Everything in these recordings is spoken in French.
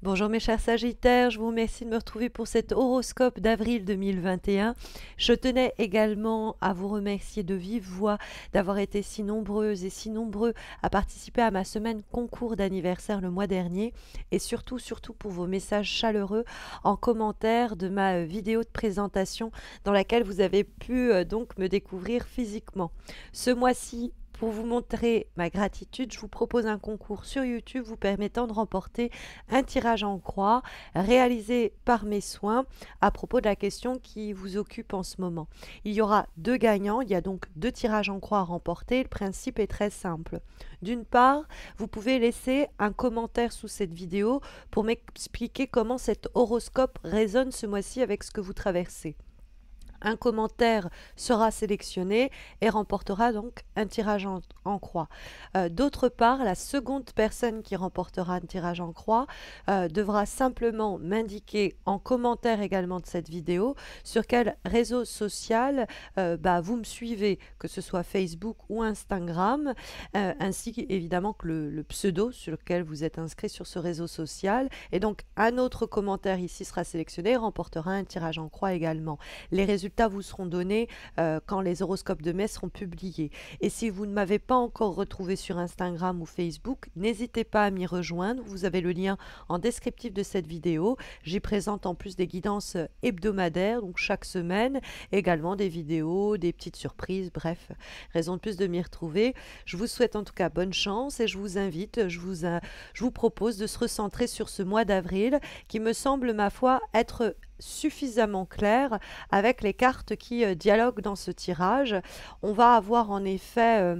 Bonjour mes chers Sagittaires, je vous remercie de me retrouver pour cet horoscope d'avril 2021. Je tenais également à vous remercier de vive voix d'avoir été si nombreuses et si nombreux à participer à ma semaine concours d'anniversaire le mois dernier et surtout pour vos messages chaleureux en commentaire de ma vidéo de présentation dans laquelle vous avez pu donc me découvrir physiquement. Ce mois-ci, pour vous montrer ma gratitude, je vous propose un concours sur YouTube vous permettant de remporter un tirage en croix réalisé par mes soins à propos de la question qui vous occupe en ce moment. Il y aura deux gagnants, il y a donc deux tirages en croix à remporter. Le principe est très simple. D'une part, vous pouvez laisser un commentaire sous cette vidéo pour m'expliquer comment cet horoscope résonne ce mois-ci avec ce que vous traversez. Un commentaire sera sélectionné et remportera donc un tirage en croix. D'autre part, la seconde personne qui remportera un tirage en croix devra simplement m'indiquer en commentaire également de cette vidéo sur quel réseau social vous me suivez, que ce soit Facebook ou Instagram, ainsi évidemment que le pseudo sur lequel vous êtes inscrit sur ce réseau social. Et donc un autre commentaire ici sera sélectionné et remportera un tirage en croix également. Les résultats vous seront donnés quand les horoscopes de mai seront publiés. Et si vous ne m'avez pas encore retrouvé sur Instagram ou Facebook, n'hésitez pas à m'y rejoindre. Vous avez le lien en descriptif de cette vidéo. J'y présente en plus des guidances hebdomadaires, donc chaque semaine, également des vidéos, des petites surprises, bref, raison de plus de m'y retrouver. Je vous souhaite en tout cas bonne chance et je vous invite, je vous propose de se recentrer sur ce mois d'avril qui me semble, ma foi, être suffisamment clair avec les cartes qui dialoguent dans ce tirage. On va avoir en effet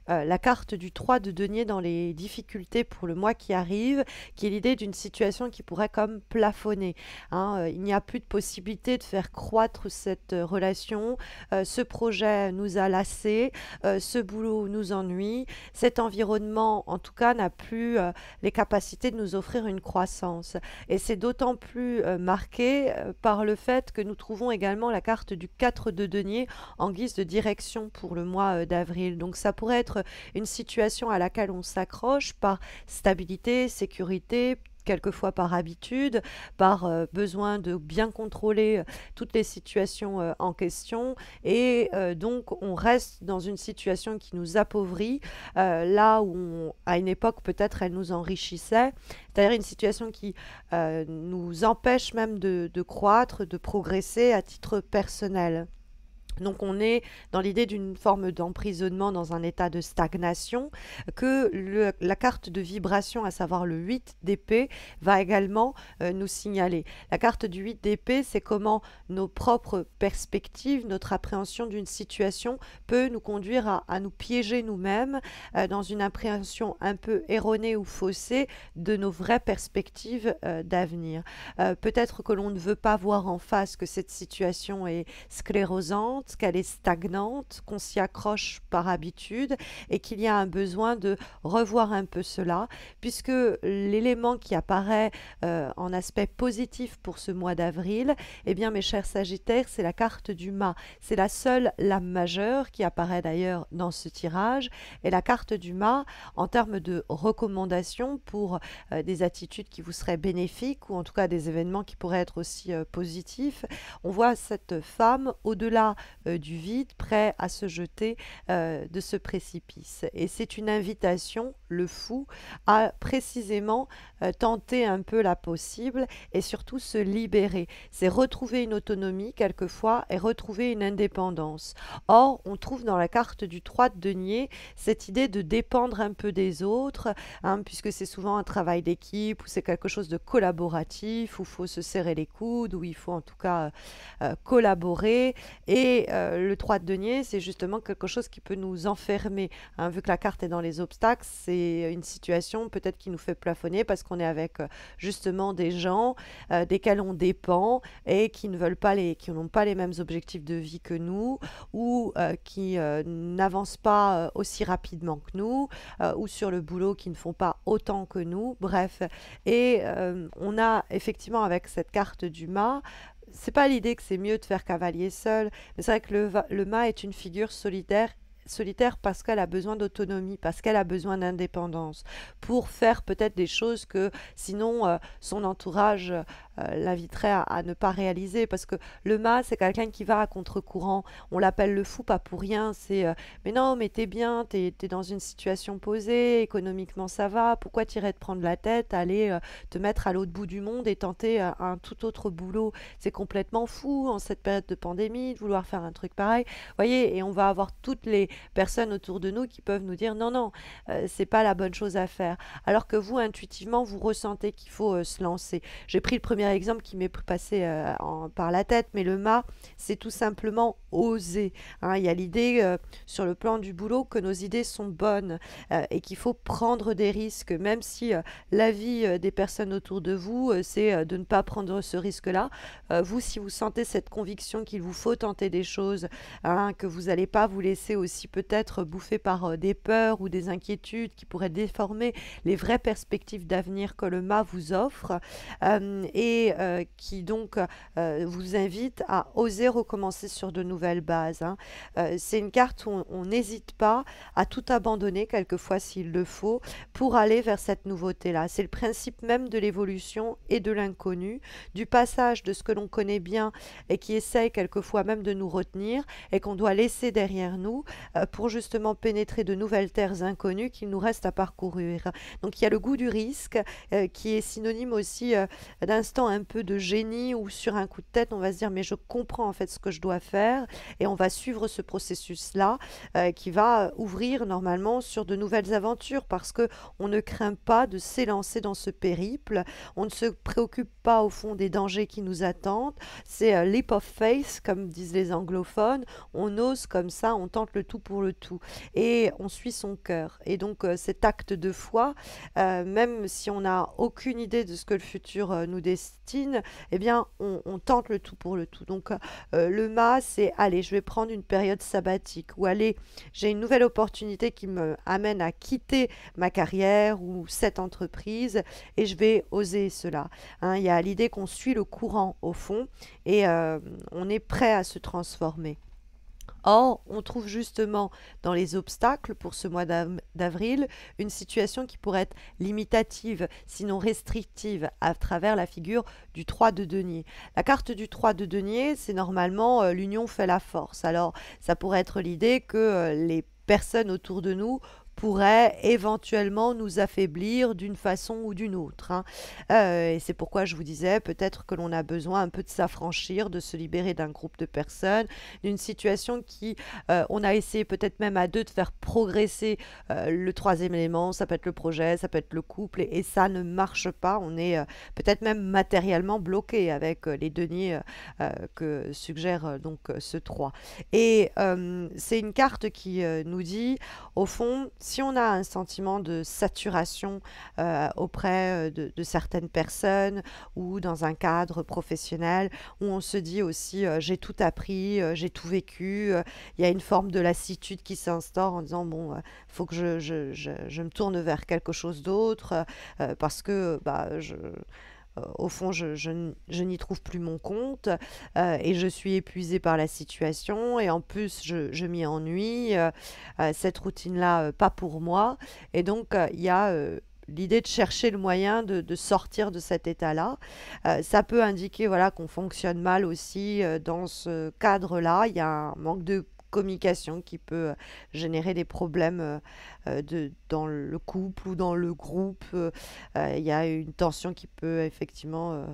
la carte du 3 de denier dans les difficultés pour le mois qui arrive, qui est l'idée d'une situation qui pourrait comme plafonner. Il n'y a plus de possibilité de faire croître cette relation. Ce projet nous a lassés, ce boulot nous ennuie, cet environnement en tout cas n'a plus les capacités de nous offrir une croissance. Et c'est d'autant plus marqué par le fait que nous trouvons également la carte du 4 de denier en guise de direction pour le mois d'avril. Donc ça pourrait être une situation à laquelle on s'accroche par stabilité, sécurité, quelquefois par habitude, par besoin de bien contrôler toutes les situations en question et donc on reste dans une situation qui nous appauvrit là où à une époque peut-être elle nous enrichissait, c'est-à-dire une situation qui nous empêche même de croître, de progresser à titre personnel. Donc on est dans l'idée d'une forme d'emprisonnement dans un état de stagnation que la carte de vibration, à savoir le 8 d'épée, va également nous signaler. La carte du 8 d'épée, c'est comment nos propres perspectives, notre appréhension d'une situation peut nous conduire à nous piéger nous-mêmes dans une appréhension un peu erronée ou faussée de nos vraies perspectives d'avenir. Peut-être que l'on ne veut pas voir en face que cette situation est sclérosante, qu'elle est stagnante, qu'on s'y accroche par habitude et qu'il y a un besoin de revoir un peu cela, puisque l'élément qui apparaît en aspect positif pour ce mois d'avril, eh bien mes chers Sagittaires, c'est la carte du mât. C'est la seule lame majeure qui apparaît d'ailleurs dans ce tirage. Et la carte du mât, en termes de recommandations pour des attitudes qui vous seraient bénéfiques ou en tout cas des événements qui pourraient être aussi positifs, on voit cette femme au-delà du vide, prêt à se jeter de ce précipice. Et c'est une invitation, le fou, à précisément tenter un peu la possible et surtout se libérer. C'est retrouver une autonomie quelquefois et retrouver une indépendance. Or, on trouve dans la carte du 3 de denier cette idée de dépendre un peu des autres, puisque c'est souvent un travail d'équipe ou c'est quelque chose de collaboratif, où il faut se serrer les coudes, où il faut en tout cas collaborer. Et le 3 de denier, c'est justement quelque chose qui peut nous enfermer. Vu que la carte est dans les obstacles, c'est une situation peut-être qui nous fait plafonner parce qu'on est avec justement des gens desquels on dépend et qui ne veulent pas qui n'ont pas les mêmes objectifs de vie que nous ou qui n'avancent pas aussi rapidement que nous ou sur le boulot qui ne font pas autant que nous. Bref, et on a effectivement avec cette carte du mât, c'est pas l'idée que c'est mieux de faire cavalier seul, mais c'est vrai que le mât est une figure solidaire solitaire parce qu'elle a besoin d'autonomie, parce qu'elle a besoin d'indépendance, pour faire peut-être des choses que sinon son entourage l'inviterait à ne pas réaliser. Parce que le mât, c'est quelqu'un qui va à contre-courant. On l'appelle le fou, pas pour rien. C'est mais non, mais t'es bien, t'es dans une situation posée, économiquement ça va, pourquoi t'irais te prendre la tête, aller te mettre à l'autre bout du monde et tenter un tout autre boulot? C'est complètement fou en cette période de pandémie de vouloir faire un truc pareil. Vous voyez, et on va avoir toutes les personnes autour de nous qui peuvent nous dire non, non, c'est pas la bonne chose à faire. Alors que vous, intuitivement, vous ressentez qu'il faut se lancer. J'ai pris le premier exemple qui m'est passé par la tête, mais le mât, c'est tout simplement oser. Hein. Il y a l'idée sur le plan du boulot que nos idées sont bonnes et qu'il faut prendre des risques, même si l'avis des personnes autour de vous, c'est de ne pas prendre ce risque-là. Vous, si vous sentez cette conviction qu'il vous faut tenter des choses, hein, que vous n'allez pas vous laisser aussi peut-être bouffer par des peurs ou des inquiétudes qui pourraient déformer les vraies perspectives d'avenir que le mât vous offre et qui donc vous invite à oser recommencer sur de nouvelles bases. Hein. C'est une carte où on n'hésite pas à tout abandonner quelquefois s'il le faut pour aller vers cette nouveauté-là. C'est le principe même de l'évolution et de l'inconnu, du passage de ce que l'on connaît bien et qui essaye quelquefois même de nous retenir et qu'on doit laisser derrière nous pour justement pénétrer de nouvelles terres inconnues qu'il nous reste à parcourir. Donc il y a le goût du risque qui est synonyme aussi d'instant un peu de génie où sur un coup de tête on va se dire mais je comprends en fait ce que je dois faire et on va suivre ce processus-là qui va ouvrir normalement sur de nouvelles aventures parce que on ne craint pas de s'élancer dans ce périple, on ne se préoccupe pas au fond des dangers qui nous attendent, c'est leap of faith comme disent les anglophones, on ose comme ça, on tente le tout pour le tout et on suit son cœur et donc cet acte de foi, même si on n'a aucune idée de ce que le futur nous destine, eh bien on tente le tout pour le tout. Donc le mât, c'est allez, je vais prendre une période sabbatique ou allez, j'ai une nouvelle opportunité qui me amène à quitter ma carrière ou cette entreprise et je vais oser cela. Hein, il y a l'idée qu'on suit le courant au fond et on est prêt à se transformer. Or, on trouve justement dans les obstacles pour ce mois d'avril une situation qui pourrait être limitative, sinon restrictive, à travers la figure du 3 de denier. La carte du 3 de denier, c'est normalement l'union fait la force. Alors, ça pourrait être l'idée que les personnes autour de nous pourrait éventuellement nous affaiblir d'une façon ou d'une autre. Hein. Et c'est pourquoi je vous disais peut-être que l'on a besoin un peu de s'affranchir, de se libérer d'un groupe de personnes, d'une situation qui, on a essayé peut-être même à deux de faire progresser le troisième élément, ça peut être le projet, ça peut être le couple, et ça ne marche pas. On est peut-être même matériellement bloqué avec les deniers que suggère donc ce 3. Et c'est une carte qui nous dit, au fond, si on a un sentiment de saturation auprès de certaines personnes ou dans un cadre professionnel où on se dit aussi j'ai tout appris, j'ai tout vécu, il y a une forme de lassitude qui s'instaure en disant bon, faut que je me tourne vers quelque chose d'autre parce que au fond, je n'y trouve plus mon compte et je suis épuisée par la situation et en plus, je m'y ennuie. Cette routine-là, pas pour moi. Et donc, il y a l'idée de chercher le moyen de sortir de cet état-là. Ça peut indiquer voilà, qu'on fonctionne mal aussi dans ce cadre-là. Il y a un manque de communication qui peut générer des problèmes dans le couple ou dans le groupe. Il y a une tension qui peut effectivement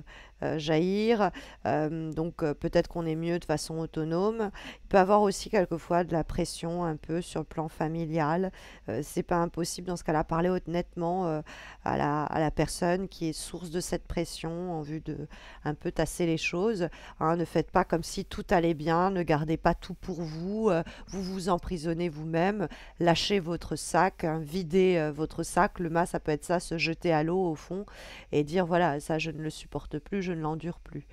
jaillir. Donc peut-être qu'on est mieux de façon autonome. Il peut y avoir aussi quelquefois de la pression un peu sur le plan familial. C'est pas impossible dans ce cas-là parler honnêtement à la personne qui est source de cette pression en vue de un peu tasser les choses. Hein, ne faites pas comme si tout allait bien, ne gardez pas tout pour vous, vous vous emprisonnez vous-même, lâchez votre sac, hein, videz votre sac. Le mât, ça peut être ça, se jeter à l'eau au fond et dire voilà, ça je ne le supporte plus, je ne l'endure plus.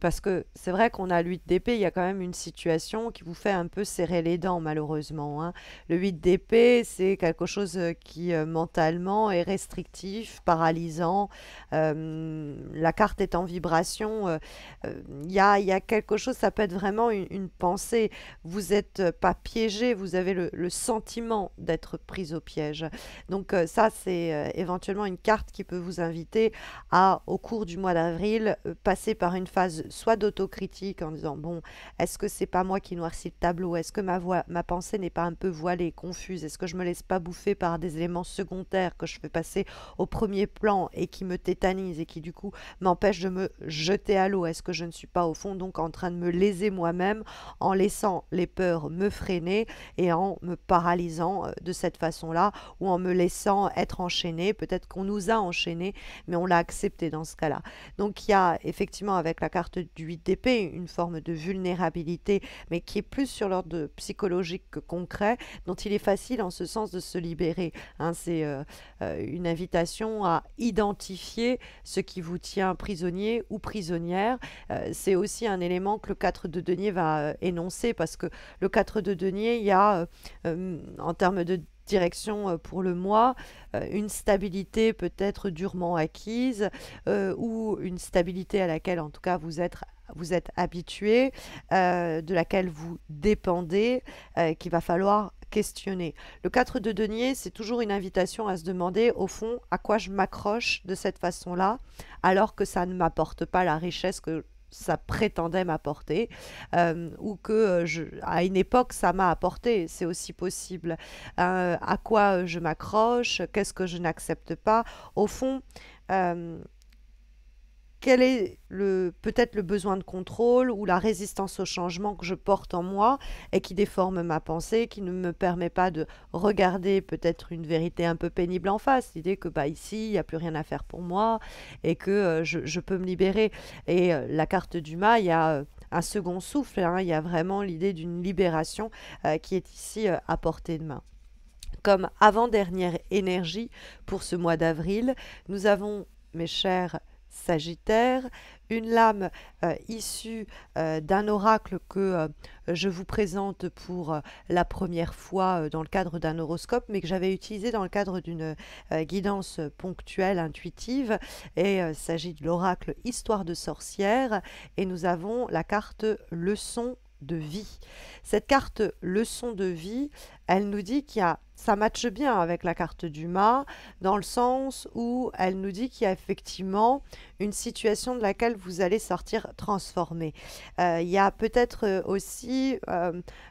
Parce que c'est vrai qu'on a le 8 d'épée, il y a quand même une situation qui vous fait un peu serrer les dents malheureusement, hein. Le 8 d'épée, c'est quelque chose qui mentalement est restrictif, paralysant. La carte est en vibration. Il y a quelque chose, ça peut être vraiment une pensée. Vous n'êtes pas piégé, vous avez le sentiment d'être pris au piège. Donc ça, c'est éventuellement une carte qui peut vous inviter à, au cours du mois d'avril, passer par une phase soit d'autocritique en disant, bon, est-ce que c'est pas moi qui noircis le tableau? Est-ce que ma pensée n'est pas un peu voilée, confuse? Est-ce que je me laisse pas bouffer par des éléments secondaires que je fais passer au premier plan et qui me tétanisent et qui du coup m'empêchent de me jeter à l'eau? Est-ce que je ne suis pas au fond donc en train de me léser moi-même en laissant les peurs me freiner et en me paralysant de cette façon-là, ou en me laissant être enchaîné? Peut-être qu'on nous a enchaînés, mais on l'a accepté dans ce cas-là. Donc il y a effectivement avec la carte du 8 d'épée une forme de vulnérabilité, mais qui est plus sur l'ordre psychologique que concret, dont il est facile en ce sens de se libérer, hein. C'est une invitation à identifier ce qui vous tient prisonnier ou prisonnière. C'est aussi un élément que le 4 de denier va énoncer, parce que le 4 de denier, il y a en termes de direction pour le mois, une stabilité peut-être durement acquise, ou une stabilité à laquelle en tout cas vous êtes habitué, de laquelle vous dépendez, qu'il va falloir questionner. Le 4 de denier, c'est toujours une invitation à se demander au fond à quoi je m'accroche de cette façon-là, alors que ça ne m'apporte pas la richesse que ça prétendait m'apporter, ou que à une époque ça m'a apporté, c'est aussi possible. À quoi je m'accroche, qu'est-ce que je n'accepte pas, au fond, euh, quel est peut-être le besoin de contrôle ou la résistance au changement que je porte en moi et qui déforme ma pensée, qui ne me permet pas de regarder peut-être une vérité un peu pénible en face, l'idée que bah, ici, il n'y a plus rien à faire pour moi et que je peux me libérer. Et la carte du mât, il y a un second souffle, hein, il y a vraiment l'idée d'une libération qui est ici à portée de main. Comme avant-dernière énergie pour ce mois d'avril, nous avons, mes chers Sagittaire, une lame issue d'un oracle que je vous présente pour la première fois dans le cadre d'un horoscope, mais que j'avais utilisé dans le cadre d'une guidance ponctuelle, intuitive. Et il s'agit de l'oracle Histoire de sorcière, et nous avons la carte Leçon de vie. Cette carte leçon de vie, elle nous dit ça matche bien avec la carte du mât, dans le sens où elle nous dit qu'il y a effectivement une situation de laquelle vous allez sortir transformé. Il y a peut-être aussi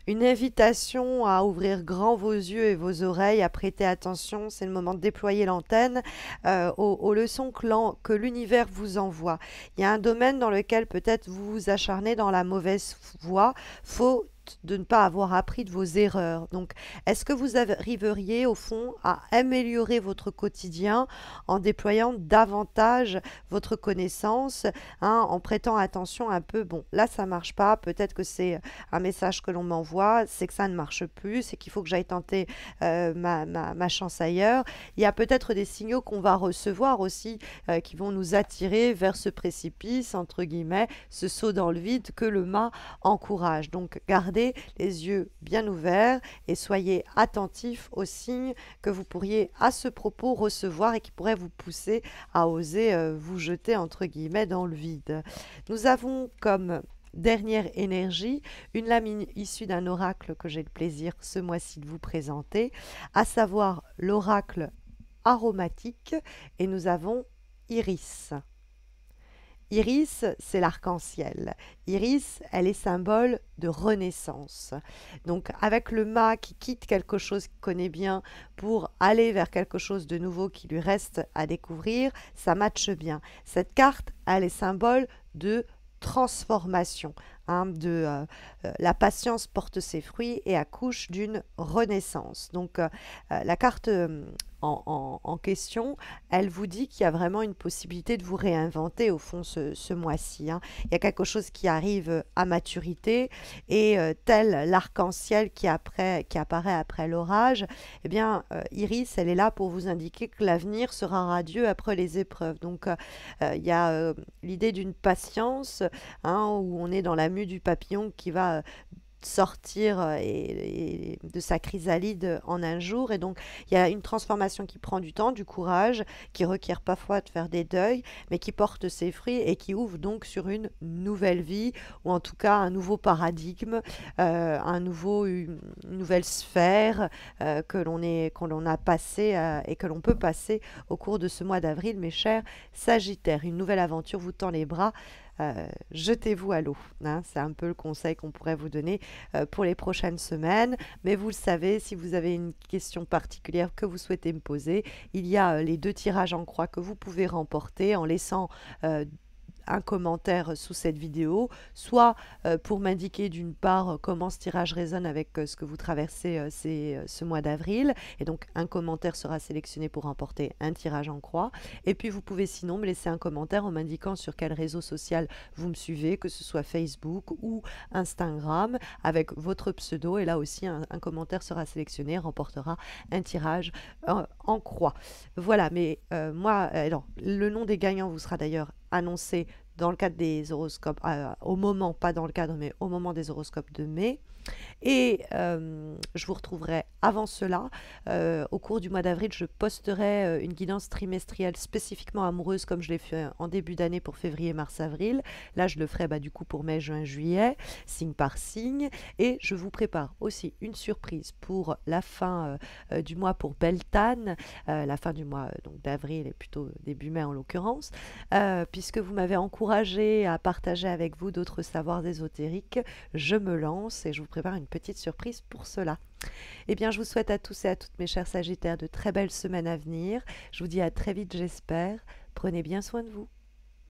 une invitation à ouvrir grand vos yeux et vos oreilles, à prêter attention. C'est le moment de déployer l'antenne aux leçons que l'univers vous envoie. Il y a un domaine dans lequel peut-être vous vous acharnez dans la mauvaise voie, faute de ne pas avoir appris de vos erreurs. Donc, est-ce que vous arriveriez au fond à améliorer votre quotidien en déployant davantage votre connaissance, hein, en prêtant attention un peu, bon, là ça marche pas, peut-être que c'est un message que l'on m'envoie, c'est que ça ne marche plus, c'est qu'il faut que j'aille tenter ma chance ailleurs. Il y a peut-être des signaux qu'on va recevoir aussi qui vont nous attirer vers ce précipice, entre guillemets, ce saut dans le vide que le mât encourage. Donc, gardez les yeux bien ouverts et soyez attentifs aux signes que vous pourriez à ce propos recevoir et qui pourraient vous pousser à oser vous jeter entre guillemets dans le vide. Nous avons comme dernière énergie une lame issue d'un oracle que j'ai le plaisir ce mois-ci de vous présenter, à savoir l'oracle aromatique, et nous avons Iris. Iris, c'est l'arc-en-ciel. Iris, elle est symbole de renaissance. Donc avec le mât qui quitte quelque chose qu'il connaît bien pour aller vers quelque chose de nouveau qui lui reste à découvrir, ça matche bien. Cette carte, elle est symbole de transformation, hein, la patience porte ses fruits et accouche d'une renaissance. Donc la carte en question, elle vous dit qu'il y a vraiment une possibilité de vous réinventer au fond ce mois-ci, hein. Il y a quelque chose qui arrive à maturité et tel l'arc-en-ciel qui apparaît après l'orage, eh bien, Iris, elle est là pour vous indiquer que l'avenir sera radieux après les épreuves. Donc, il y a l'idée d'une patience, hein, où on est dans la mue du papillon qui va sortir et de sa chrysalide en un jour. Et donc, il y a une transformation qui prend du temps, du courage, qui requiert parfois de faire des deuils, mais qui porte ses fruits et qui ouvre donc sur une nouvelle vie, ou en tout cas un nouveau paradigme, une nouvelle sphère que l'on a passé et que l'on peut passer au cours de ce mois d'avril, mes chers Sagittaires. Une nouvelle aventure vous tend les bras. Jetez-vous à l'eau, hein. C'est un peu le conseil qu'on pourrait vous donner pour les prochaines semaines. Mais vous le savez, si vous avez une question particulière que vous souhaitez me poser, il y a les 2 tirages en croix que vous pouvez remporter en laissant un commentaire sous cette vidéo, soit pour m'indiquer d'une part comment ce tirage résonne avec ce que vous traversez ce mois d'avril, et donc un commentaire sera sélectionné pour remporter un tirage en croix, et puis vous pouvez sinon me laisser un commentaire en m'indiquant sur quel réseau social vous me suivez, que ce soit Facebook ou Instagram, avec votre pseudo, et là aussi un commentaire sera sélectionné, remportera un tirage en croix. Voilà, mais alors, le nom des gagnants vous sera d'ailleurs annoncé dans le cadre des horoscopes, au moment, pas dans le cadre, mais au moment des horoscopes de mai. Et je vous retrouverai avant cela. Au cours du mois d'avril, je posterai une guidance trimestrielle spécifiquement amoureuse, comme je l'ai fait en début d'année pour février, mars, avril. Là, je le ferai du coup pour mai, juin, juillet, signe par signe. Et je vous prépare aussi une surprise pour la fin du mois pour Beltane, la fin du mois donc d'avril et plutôt début mai en l'occurrence, puisque vous m'avez encouragé à partager avec vous d'autres savoirs ésotériques. Je me lance et je vous prépare une petite surprise pour cela. Eh bien, je vous souhaite à tous et à toutes, mes chers Sagittaires, de très belles semaines à venir. Je vous dis à très vite, j'espère. Prenez bien soin de vous.